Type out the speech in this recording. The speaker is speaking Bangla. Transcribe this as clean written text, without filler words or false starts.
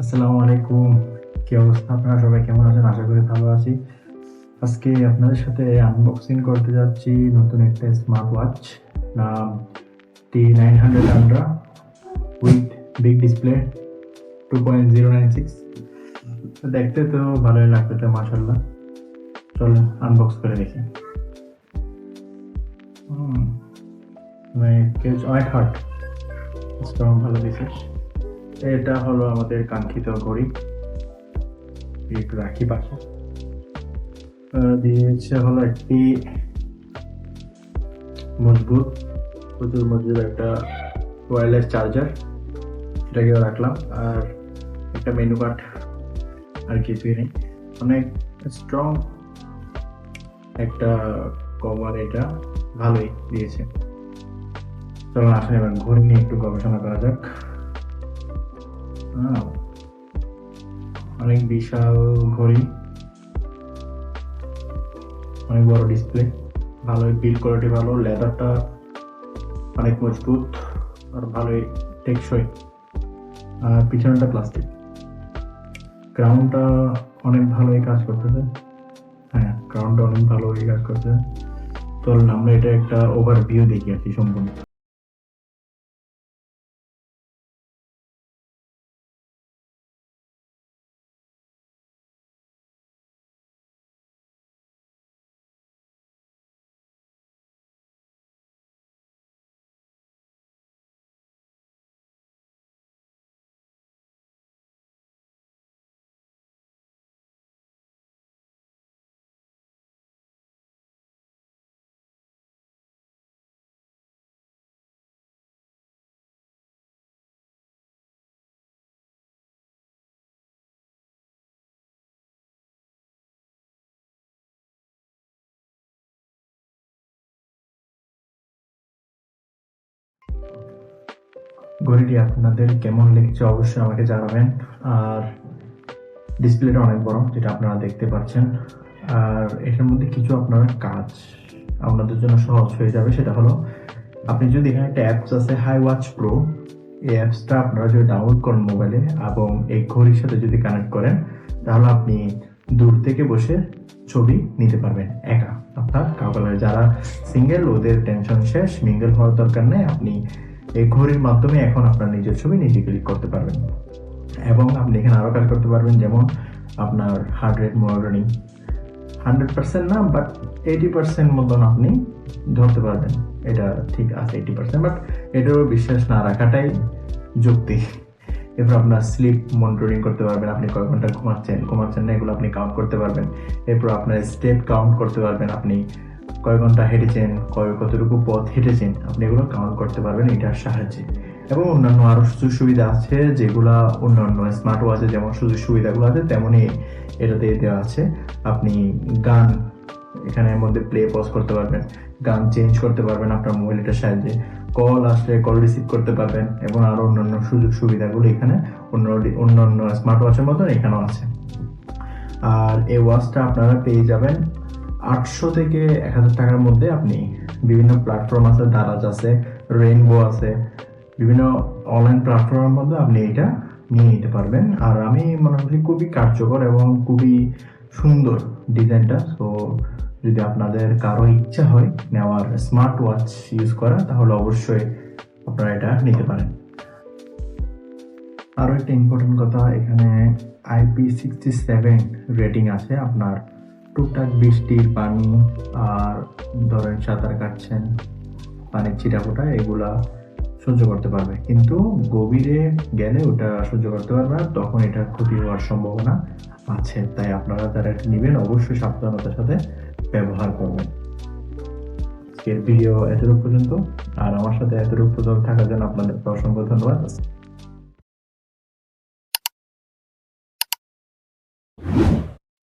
আসসালামু আলাইকুম। কি অবস্থা? আপনারা সবাই কেমন আছেন? আশা করি ভালো আছি। আজকে আপনাদের সাথে আনবক্সিং করতে যাচ্ছি নতুন একটা স্মার্ট ওয়াচ, নাম T900 Ultra with big display 2.096। দেখতে তো ভালোই লাগতেছে মাশাআল্লাহ। চলেন আনবক্স করে দেখি। কেস অনেক হার্ড, স্ট্রং ভালো দিছে। এটা হলো আমাদের কাঙ্ক্ষিত ঘড়ি, একটু রাখি পাশে। দিয়েছে হলো একটি মজবুত, প্রচুর মজবুত একটা ওয়্যারলেস চার্জার, এটাকেও রাখলাম। আর একটা মেনু কার্ড, আর কিছুই নেই। অনেক স্ট্রং একটা কভার, এটা ভালোই দিয়েছে। চলো আসলে এবার ঘড়ি নিয়ে একটু গবেষণা করা যাক। অনেক বিশাল ঘড়ি, অনেক বড় ডিসপ্লে, ভালোই বিল্ড কোয়ালিটি ভালো, লেদারটা অনেক মজবুত আর ভালোই টেকসই। আর পিছনটা প্লাস্টিক। গ্রাউন্ডটা অনেক ভালোই কাজ করতেছে। হ্যাঁ, গ্রাউন্ডটা অনেক ভালোই কাজ করতেছে। চলুন আমরা এটা একটা ওভারভিউ দেখি আর কি সম্পূর্ণ। ঘড়িটি আপনাদের কেমন লেগেছে অবশ্যই আমাকে জানাবেন। আর ডিসপ্লেটা অনেক বড়, যেটা আপনারা দেখতে পাচ্ছেন। আর এটার মধ্যে কিছু আপনার কাজ আপনাদের জন্য সহজ হয়ে যাবে। সেটা হলো, আপনি যদি এখানে একটা অ্যাপস আছে হাই ওয়াচ প্রো, এই অ্যাপসটা আপনারা যদি ডাউনলোড করেন মোবাইলে এবং এই ঘড়ির সাথে যদি কানেক্ট করেন, তাহলে আপনি দূর থেকে বসে ছবি নিতে পারবেন একা। অর্থাৎ কাউকে, যারা সিঙ্গেল ওদের টেনশন শেষ, মিঙ্গেল হওয়ার দরকার নেই। আপনি এই ঘড়ির মাধ্যমে এখন আপনার নিজের ছবি নিজে ক্লিক করতে পারবেন। এবং আপনি এখানে আরও কাজ করতে পারবেন, যেমন আপনার হার্ট রেট মনিটরিং, 100% না বাট 80% মতন আপনি ধরতে পারবেন। এটা ঠিক আছে 80%, বাট এটারও বিশ্বাস না রাখাটাই যুক্তি। এরপর আপনার স্লিপ মনিটরিং করতে পারবেন, আপনি কয় ঘন্টা ঘুমাচ্ছেন না এগুলো আপনি কাউন্ট করতে পারবেন। এরপর আপনার স্টেপ কাউন্ট করতে পারবেন, আপনি কয় ঘন্টা হেঁটেছেন, কতটুকু পথ হেঁটেছেন, আপনি এগুলো কাউন্ট করতে পারবেন এটার সাহায্যে। এবং অন্যান্য আরও সুযোগ সুবিধা আছে, যেগুলা অন্যান্য স্মার্ট ওয়াচে যেমন সুযোগ সুবিধাগুলো আছে তেমনই এটাতে দেওয়া আছে। আপনি গান এখানের মধ্যে প্লে পজ করতে পারবেন, গান চেঞ্জ করতে পারবেন আপনার মোবাইলটার সাহায্যে, কল আসলে কল রিসিভ করতে পারবেন, এবং আরও অন্যান্য সুযোগ সুবিধাগুলো এখানে অন্যান্য স্মার্ট ওয়াচের মতন এখানেও আছে। আর এই ওয়াচটা আপনারা পেয়ে যাবেন 800 থেকে 1000 টাকার মধ্যে। আপনি বিভিন্ন প্ল্যাটফর্ম আছে, দারাজ আছে, রেইনবো আছে, বিভিন্ন অনলাইন প্ল্যাটফর্মের মধ্যে আপনি এটা নিয়ে নিতে পারবেন। আর আমি মনে করি খুবই কার্যকর এবং খুবই সুন্দর ডিজাইনটা। সো যদি আপনাদের কারো ইচ্ছা হয় নেওয়ার স্মার্ট ওয়াচ ইউজ করা, তাহলে অবশ্যই আপনারা এটা নিতে পারেন। আরও একটা ইম্পর্টেন্ট কথা, এখানে IP67 রেটিং আছে। আপনার টুকটাক বৃষ্টির পানি, আর ধরেন সাঁতার কাটছেন, পানির ছিটাফোঁটা, এগুলা সহ্য করতে পারবে, কিন্তু গভীরে গেলে ওটা সহ্য করতে পারবে না, তখন এটা ক্ষতি হওয়ার সম্ভাবনা আছে। তাই আপনারা যারা এটা নেবেন অবশ্যই সাবধানতার সাথে ব্যবহার করবেন। আজকের ভিডিও এতটুকু পর্যন্ত, আর আমার সাথে এতটুকু পর্যন্ত থাকার জন্য আপনাদেরকে অসংখ্য ধন্যবাদ।